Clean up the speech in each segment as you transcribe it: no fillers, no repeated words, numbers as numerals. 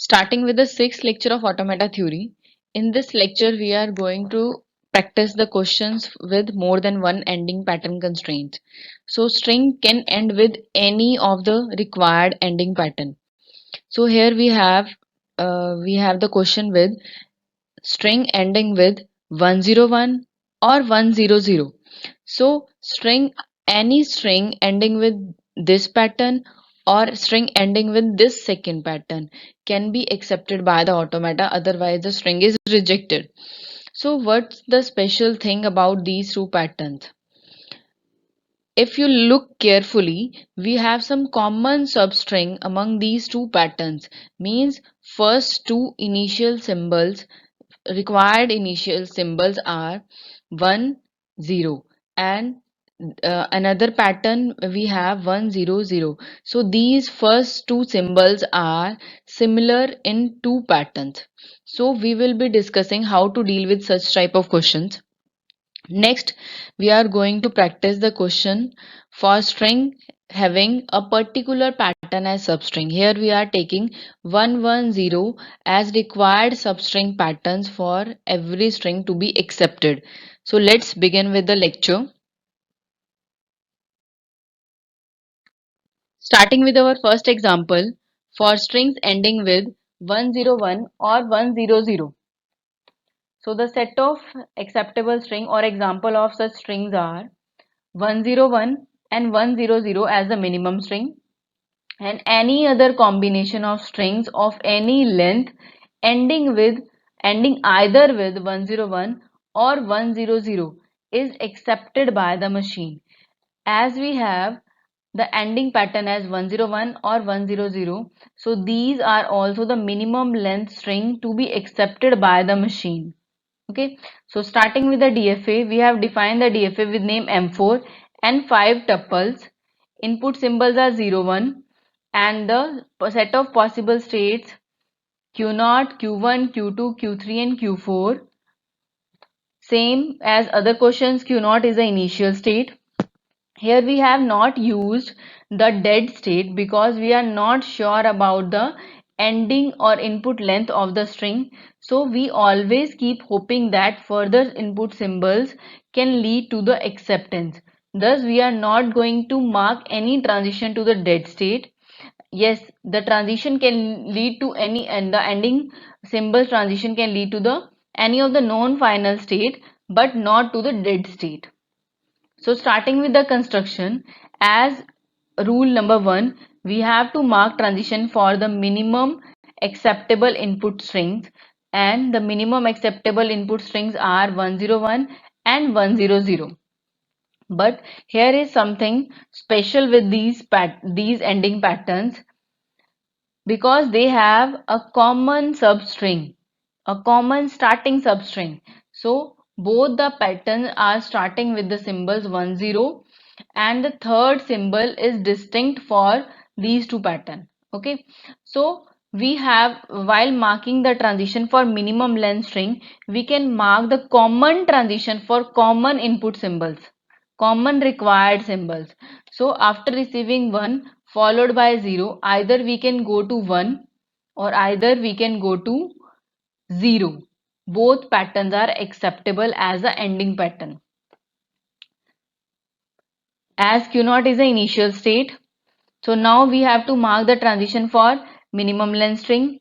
Starting with the sixth lecture of automata theory. In this lecture, we are going to practice the questions with more than one ending pattern constraint. So string can end with any of the required ending pattern. So here we have the question with string ending with 101 or 100. So any string ending with this pattern or string ending with this second pattern can be accepted by the automata, otherwise the string is rejected. So what's the special thing about these two patterns? If you look carefully, we have some common substring among these two patterns. Means first two initial symbols, required initial symbols are 1 0, and another pattern we have 1 0 0. So these first two symbols are similar in two patterns. So we will be discussing how to deal with such type of questions. Next, we are going to practice the question for string having a particular pattern as substring. Here we are taking 110 as required substring patterns for every string to be accepted. So let's begin with the lecture. Starting with our first example for strings ending with 101 or 100. So the set of acceptable string or example of such strings are 101 and 100 as the minimum string, and any other combination of strings of any length ending with ending either with 101 or 100 is accepted by the machine. As we have the ending pattern as 101 or 100, so these are also the minimum length string to be accepted by the machine. Okay, so starting with the DFA, we have defined the DFA with name M4 and 5 tuples. Input symbols are 0, 1, and the set of possible states Q0, Q1, Q2, Q3 and Q4. Same as other questions, Q0 is the initial state. Here we have not used the dead state because we are not sure about the ending or input length of the string. So we always keep hoping that further input symbols can lead to the acceptance. Thus we are not going to mark any transition to the dead state. Yes, the transition can lead to any, and the ending symbol transition can lead to the any of the known final state but not to the dead state. So starting with the construction, as rule number 1, we have to mark transition for the minimum acceptable input strings, and the minimum acceptable input strings are 101 and 100. But here is something special with these ending patterns, because they have a common substring, a common starting substring. So both the patterns are starting with the symbols 10, and the third symbol is distinct for these two patterns. Okay, so we have, while marking the transition for minimum length string, we can mark the common transition for common input symbols, common required symbols. So after receiving 1 followed by 0, either we can go to 1 or either we can go to 0. Both patterns are acceptable as the ending pattern. As Q0 is the initial state, so now we have to mark the transition for minimum length string.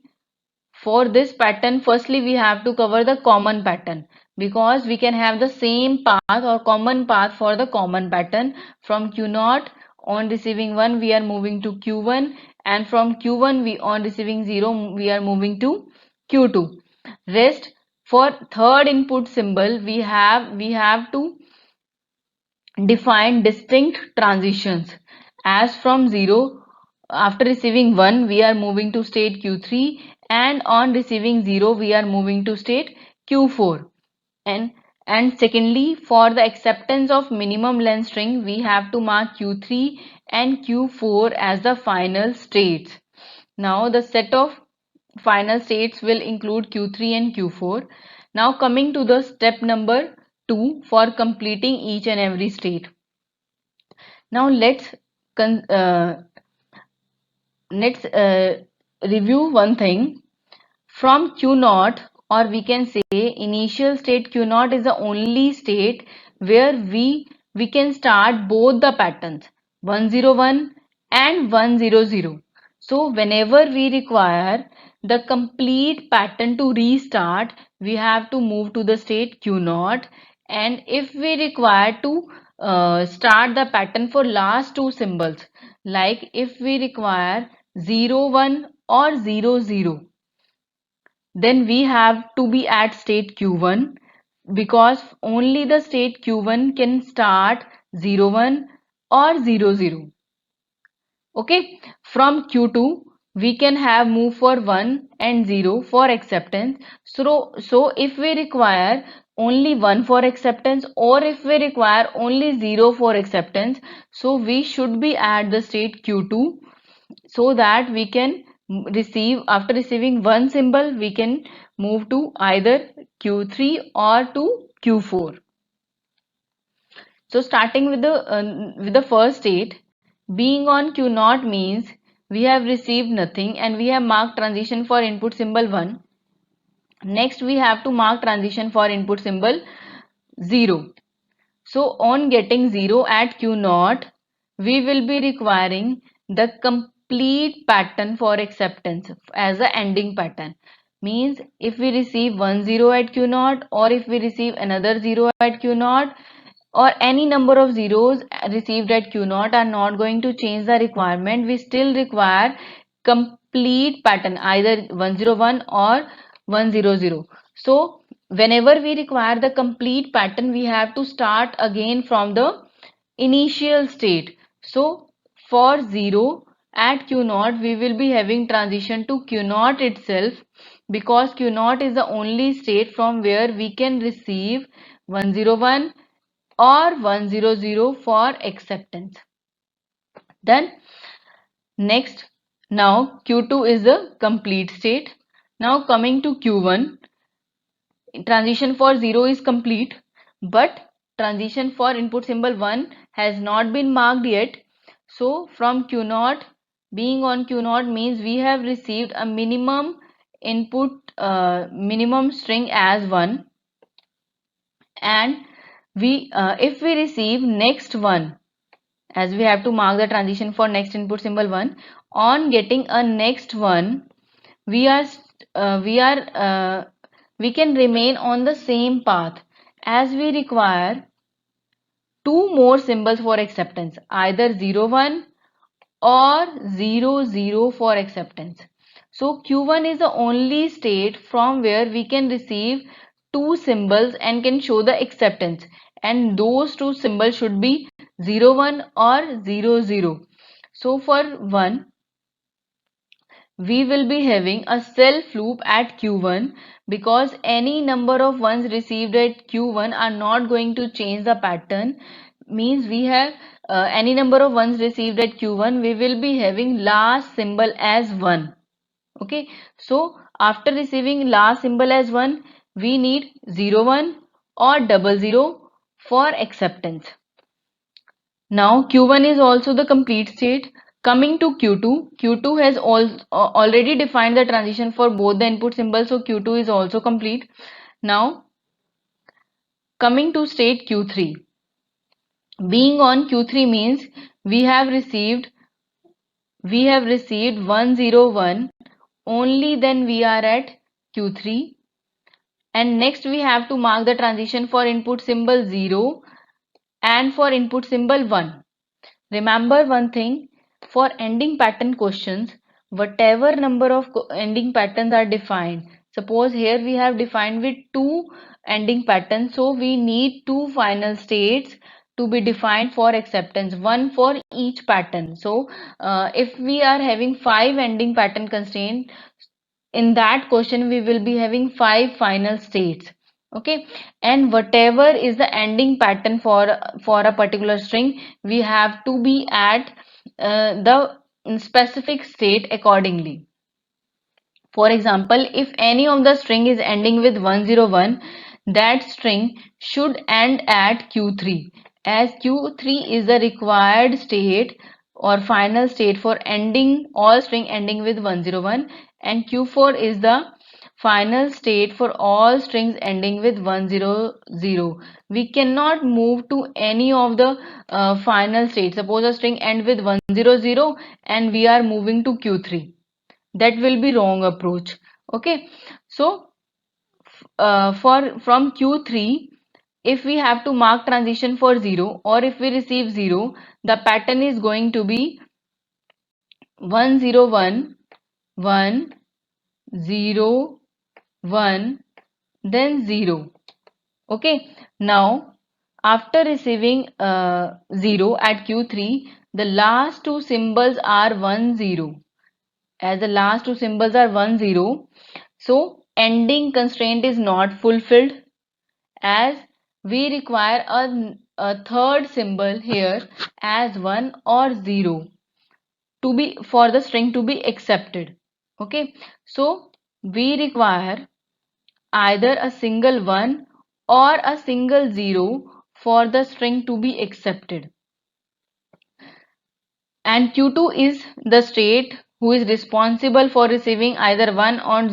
For this pattern, firstly we have to cover the common pattern, because we can have the same path or common path for the common pattern. From Q0 on receiving 1 we are moving to Q1, and from Q1 we on receiving 0 we are moving to Q2. Rest, for third input symbol we have to define distinct transitions. As from 0, after receiving 1 we are moving to state Q3, and on receiving 0 we are moving to state Q4. And secondly, for the acceptance of minimum length string, we have to mark Q3 and Q4 as the final states. Now the set of final states will include Q3 and Q4. Now coming to the step number 2 for completing each and every state. Now let's review one thing. From Q naught, or we can say initial state Q naught is the only state where we can start both the patterns 101 and 100. So whenever we require the complete pattern to restart, we have to move to the state Q naught. And if we require to start the pattern for last two symbols, like if we require 01 or 00, then we have to be at state Q1, because only the state Q1 can start 01 or 00. Okay, from Q2 we can have move for 1 and 0 for acceptance. So if we require only 1 for acceptance, or if we require only 0 for acceptance, so we should be at the state Q2, so that we can receive, after receiving one symbol, we can move to either Q3 or to Q4. So starting with the first state, being on Q naught means we have received nothing and we have marked transition for input symbol 1. Next we have to mark transition for input symbol 0. So on getting 0 at Q naught, we will be requiring the complete pattern for acceptance as the ending pattern. Means if we receive 1 0 at Q naught, or if we receive another 0 at Q naught, or any number of zeros received at Q naught are not going to change the requirement. We still require complete pattern, either 101 or 100. So whenever we require the complete pattern, we have to start again from the initial state. So for 0 at Q naught, we will be having transition to Q naught itself, because Q naught is the only state from where we can receive 101 or 100 for acceptance. Then next, now Q2 is the complete state. Now coming to Q1, transition for 0 is complete, but transition for input symbol 1 has not been marked yet. So from Q naught, being on Q naught means we have received a minimum input, minimum string as 1, and if we receive next one, as we have to mark the transition for next input symbol 1, on getting a next one, we are we are we can remain on the same path, as we require two more symbols for acceptance, either 01 or 00 for acceptance. So Q1 is the only state from where we can receive two symbols and can show the acceptance, and those two symbols should be 01 or 00. So for 1, we will be having a self loop at Q1, because any number of ones received at Q1 are not going to change the pattern. Means we have any number of ones received at Q1, we will be having last symbol as 1. Okay, so after receiving last symbol as 1, we need 01 or 00 for acceptance. Now Q1 is also the complete state. Coming to Q2, Q2 has already defined the transition for both the input symbols, so Q2 is also complete. Now coming to state Q3, being on Q3 means we have received 101, only then we are at Q3, and next we have to mark the transition for input symbol 0 and for input symbol 1. Remember one thing, for ending pattern questions, whatever number of ending patterns are defined, suppose here we have defined with two ending patterns, so we need two final states to be defined for acceptance, one for each pattern. So if we are having 5 ending pattern constraint, in that question we will be having 5 final states. Okay, and whatever is the ending pattern for a particular string, we have to be at the specific state accordingly. For example, if any of the string is ending with 101, that string should end at Q3, as Q3 is the required state or final state for ending all string ending with 101, and Q4 is the final state for all strings ending with 100. We cannot move to any of the final states. Suppose a string ends with 100 and we are moving to Q3. That will be wrong approach. Okay. So for from Q3, if we have to mark transition for 0 or if we receive 0, the pattern is going to be 101, 1, 0, 1, then 0. Okay, now after receiving 0 at Q3, the last two symbols are 1, 0. As the last two symbols are 1, 0, so ending constraint is not fulfilled, as we require a third symbol here as 1 or 0 to be for the string to be accepted. Okay, so we require either a single 1 or a single 0 for the string to be accepted. And Q2 is the state who is responsible for receiving either 1 or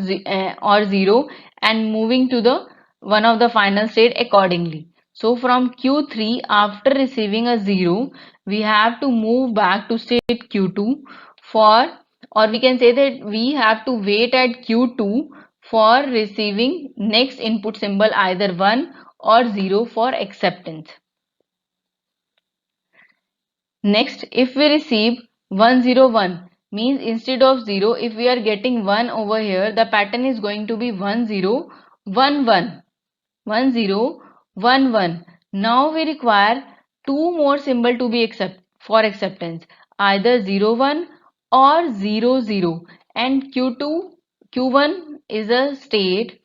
0 and moving to the one of the final state accordingly. So from Q3, after receiving a 0, we have to move back to state Q2 for, or we can say that we have to wait at Q2 for receiving next input symbol either 1 or 0 for acceptance. Next, if we receive 101, means instead of 0, if we are getting 1 over here, the pattern is going to be 1011. 1011. Now we require two more symbol to be for acceptance, either 01 or 00. And Q1 is a state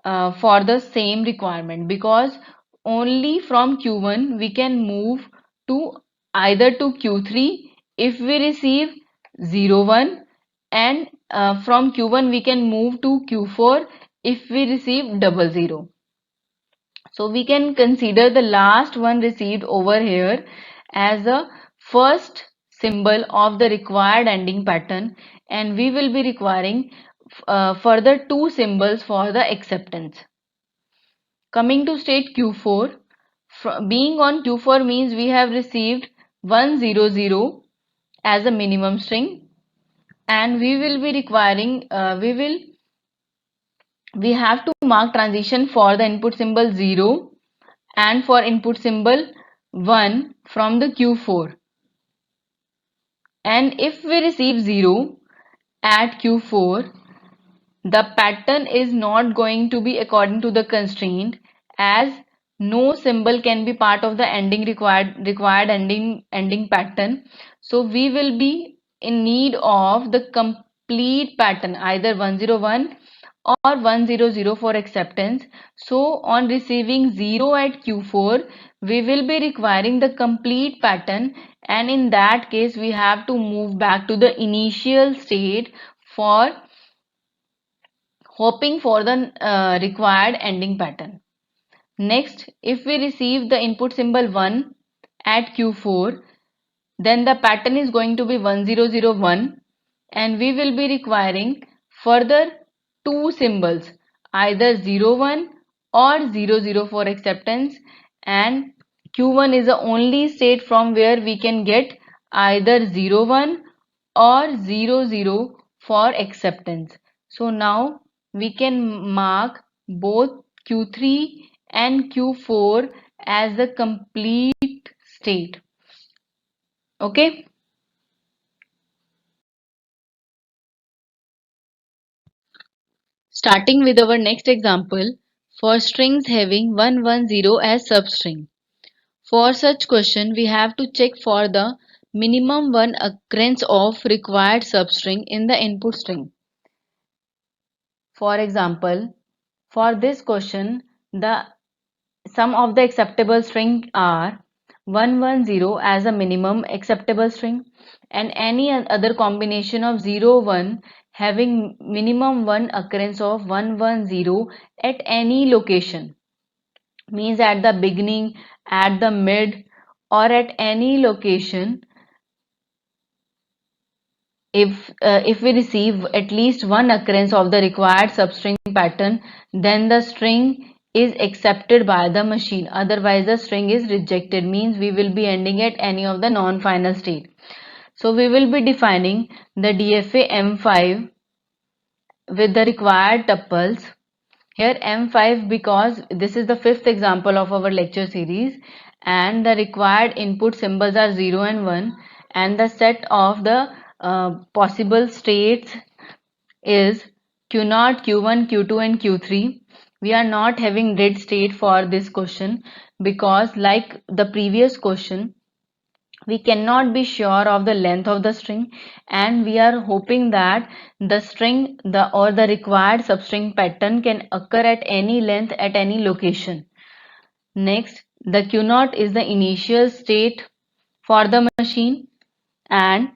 for the same requirement, because only from Q1 we can move to either to Q3 if we receive 01, and from Q1 we can move to Q4 if we receive 00. So we can consider the last one received over here as a first symbol of the required ending pattern, and we will be requiring further two symbols for the acceptance. Coming to state Q4, being on Q4 means we have received 100 as a minimum string, and we will be requiring we have to mark transition for the input symbol 0 and for input symbol 1 from the Q4. And if we receive 0 at Q4, the pattern is not going to be according to the constraint, as no symbol can be part of the ending required ending pattern. So we will be in need of the complete pattern, either 101 or 100 for acceptance. So on receiving 0 at Q4, we will be requiring the complete pattern, and in that case we have to move back to the initial state for hoping for the required ending pattern. Next, if we receive the input symbol 1 at Q4, then the pattern is going to be 1001, and we will be requiring further two symbols, either 01 or 00 for acceptance, and Q1 is the only state from where we can get either 01 or 00 for acceptance. So now we can mark both Q3 and Q4 as the complete state. Okay. Starting with our next example, for strings having 110 as substring. For such question, we have to check for the minimum one occurrence of required substring in the input string. For example, for this question, the some of the acceptable string are 110 as a minimum acceptable string, and any other combination of 01 having minimum one occurrence of 110 at any location, means at the beginning, at the mid, or at any location if we receive at least one occurrence of the required substring pattern, then the string is accepted by the machine. Otherwise, the string is rejected, means we will be ending at any of the non-final state. So we will be defining the DFA M5 with the required tuples. Here M5 because this is the fifth example of our lecture series, and the required input symbols are 0 and 1, and the set of the possible states is Q0, Q1, Q2 and Q3. We are not having dead state for this question because like the previous question, we cannot be sure of the length of the string, and we are hoping that the string or the required substring pattern can occur at any length at any location. Next, the Q0 is the initial state for the machine, and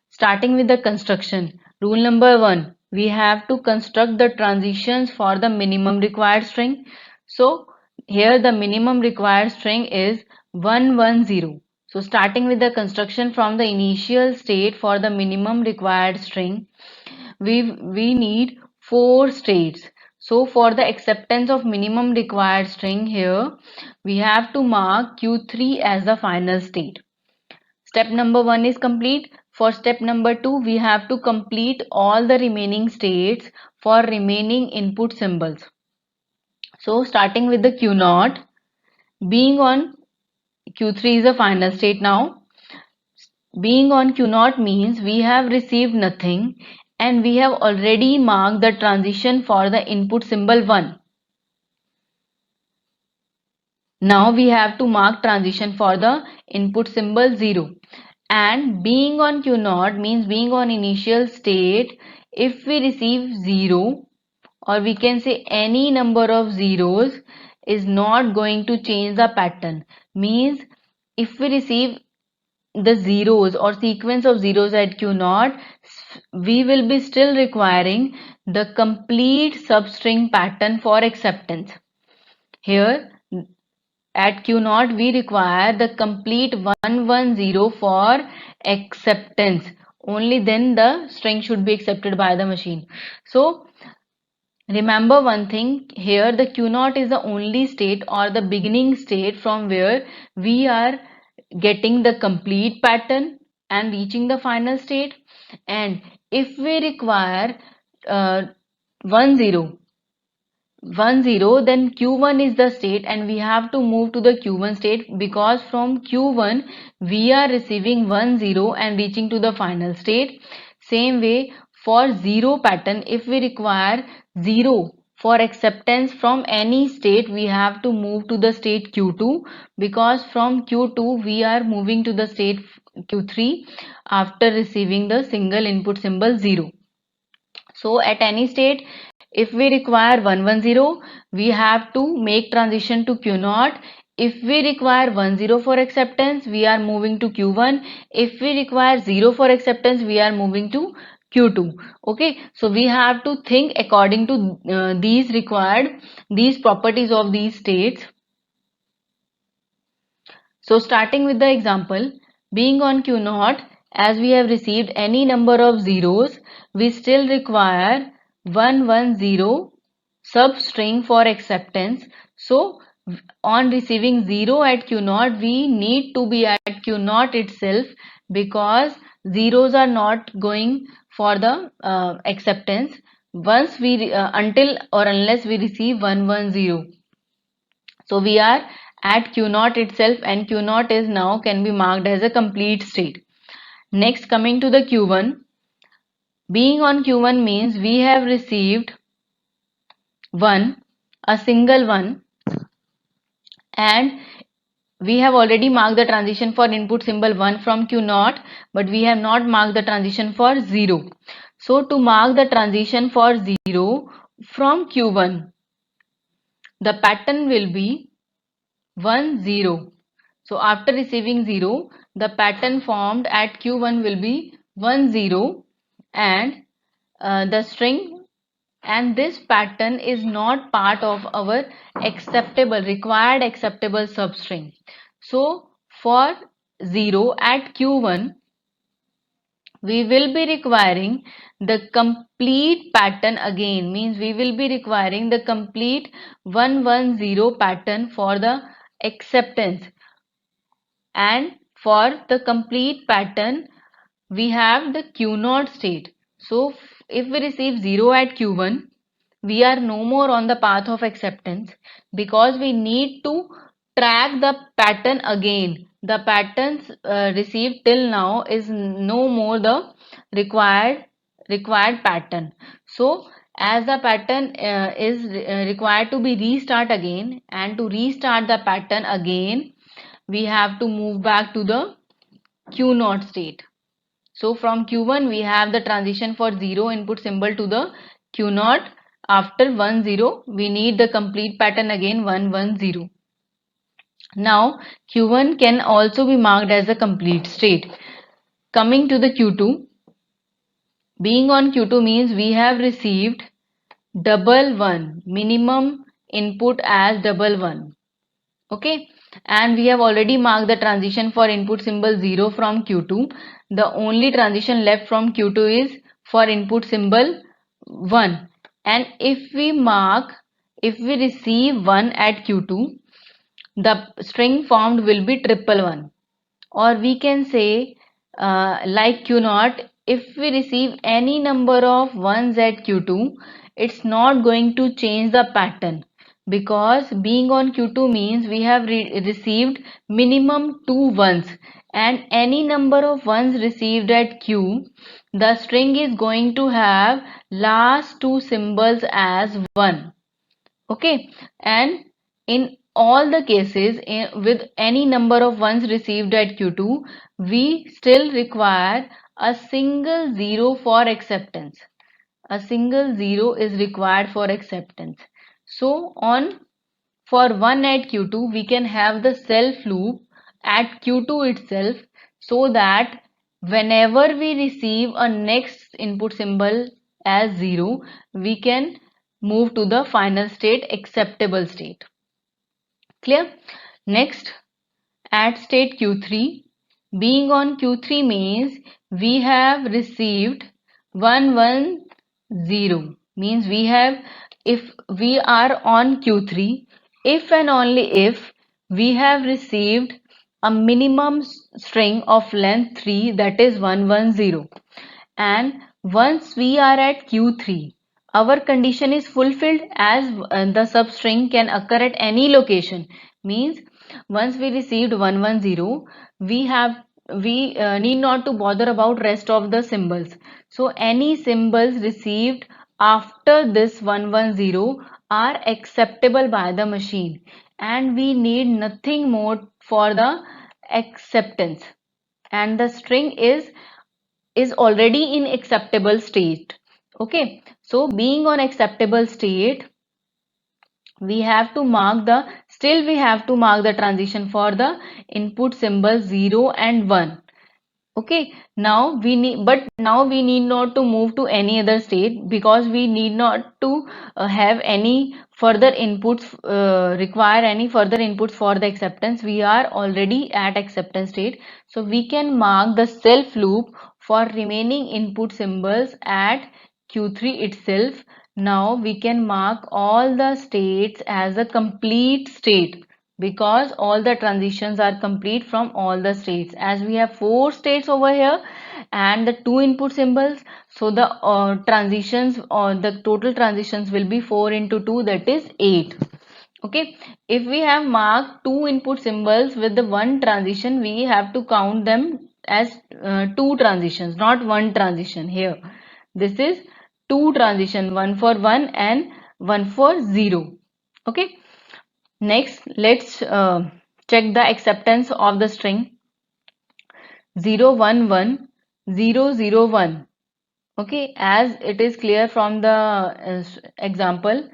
starting with the construction, rule number 1, we have to construct the transitions for the minimum required string. So here the minimum required string is 110. So starting with the construction from the initial state for the minimum required string, we need 4 states. So for the acceptance of minimum required string, here we have to mark Q3 as the final state. Step number 1 is complete. For step number 2, we have to complete all the remaining states for remaining input symbols. So starting with the Q0, being on Q3 is the final state now. Being on Q0 means we have received nothing, and we have already marked the transition for the input symbol 1. Now we have to mark transition for the input symbol 0. And being on Q0 means being on initial state. If we receive 0, or we can say any number of zeros, is not going to change the pattern. Means if we receive the zeros or sequence of zeros at Q0, we will be still requiring the complete substring pattern for acceptance. Here at Q0 we require the complete 110 for acceptance. Only then the string should be accepted by the machine. So remember one thing, here the Q0 is the only state or the beginning state from where we are getting the complete pattern and reaching the final state. And if we require 10 then Q1 is the state, and we have to move to the Q1 state because from Q1 we are receiving 10 and reaching to the final state. Same way for 0 pattern, if we require 0 for acceptance from any state, we have to move to the state Q2 because from Q2 we are moving to the state Q3 after receiving the single input symbol 0. So at any state, if we require 110, we have to make transition to Q0. If we require 10 for acceptance, we are moving to Q1. If we require 0 for acceptance, we are moving to Q2. Okay, so we have to think according to these properties of these states. So starting with the example, being on Q0, as we have received any number of zeros, we still require 110 substring for acceptance. So on receiving 0 at Q0, we need to be at Q0 itself because zeros are not going for the acceptance once we until or unless we receive 110. So we are at Q0 itself, and Q0 is now can be marked as a complete state. Next, coming to the Q1. Being on Q1 means we have received 1, a single 1, and we have already marked the transition for input symbol 1 from Q0, but we have not marked the transition for 0. So to mark the transition for 0 from Q1, the pattern will be 10. So after receiving 0, the pattern formed at Q1 will be 10, and the string, and this pattern is not part of our required acceptable substring. So for 0 at Q1, we will be requiring the complete pattern again, means we will be requiring the complete 110 pattern for the acceptance. And for the complete pattern we have the q0 state. So if we receive 0 at q1, we are no more on the path of acceptance, because we need to track the pattern again. The patterns received till now is no more the required pattern. So as the pattern is required to be restart again, and to restart the pattern again we have to move back to the q0 state. So from Q1 we have the transition for 0 input symbol to the Q0. After 10 we need the complete pattern again 110. Now Q1 can also be marked as a complete state. Coming to the Q2, being on Q2 means we have received double one, minimum input as double one. Okay, and we have already marked the transition for input symbol 0 from Q2. The only transition left from Q2 is for input symbol 1. And if we receive 1 at Q2, the string formed will be triple one. Or we can say like Q0, if we receive any number of ones at Q2, it's not going to change the pattern, because being on Q2 means we have received minimum two ones, and any number of ones received at Q, the string is going to have last two symbols as 1. Okay, and in all the cases with any number of ones received at Q2, we still require a single zero for acceptance. A single zero is required for acceptance. So on for 1 at Q2 we can have the self loop at Q2 itself, so that whenever we receive a next input symbol as 0, we can move to the final state, acceptable state. Clear? Next, at state Q3, being on Q3 means we have received 110, means we have, if we are on Q3, if and only if we have received a minimum string of length 3, that is 110, and once we are at Q3, our condition is fulfilled, as the substring can occur at any location. Means once we received 110, we need not to bother about rest of the symbols. So any symbols received after this 110 are acceptable by the machine, and we need nothing more for the acceptance, and the string is already in acceptable state. Okay, so being on acceptable state, we have to mark the still we have to mark the transition for the input symbol 0 and 1. Okay, now we need not to move to any other state, because we need not to have any further inputs, require any further inputs for the acceptance. We are already at acceptance state, so we can mark the self loop for remaining input symbols at Q3 itself. Now we can mark all the states as a complete state, because all the transitions are complete from all the states, as we have four states over here and the two input symbols. So the transitions, or the total transitions will be 4 into 2, that is 8. Okay, if we have marked two input symbols with the one transition, we have to count them as two transitions, not one transition. Here this is two transition, one for 1 and one for 0. Okay, next, let's check the acceptance of the string 011 001. Okay, as it is clear from the example,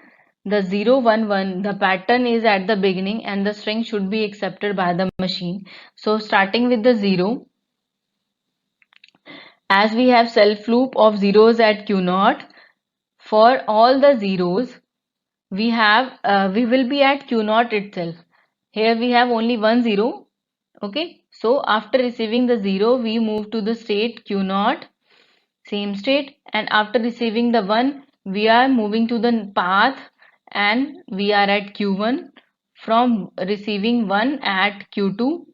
the 011, the pattern is at the beginning and the string should be accepted by the machine. So starting with the 0, as we have self loop of zeros at Q0, for all the zeros we will be at Q0 itself. Here we have only one 0. Okay, so after receiving the 0 we move to the state Q0, same state, and after receiving the 1 we are moving to the path and we are at q1. From receiving 1 at q2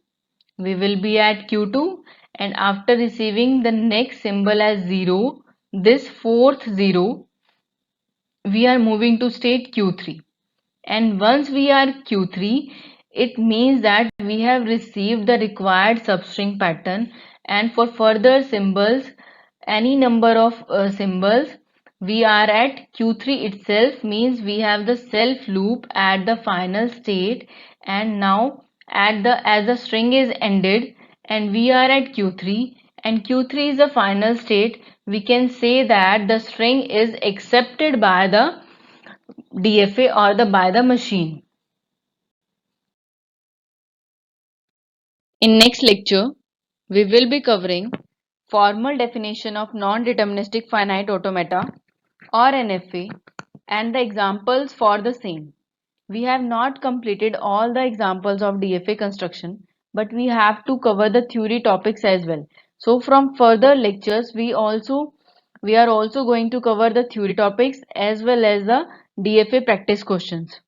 we will be at q2, and after receiving the next symbol as 0, this fourth 0, we are moving to state q3. And once we are q3, it means that we have received the required substring pattern, and for further symbols, any number of symbols, we are at q3 itself, means we have the self loop at the final state. And now at the as the string is ended and we are at q3 and q3 is the final state, we can say that the string is accepted by the DFA or the by the machine. In next lecture, we will be covering formal definition of non-deterministic finite automata or NFA and the examples for the same. We have not completed all the examples of DFA construction, but we have to cover the theory topics as well. So from further lectures, we are also going to cover the theory topics as well as the DFA practice questions.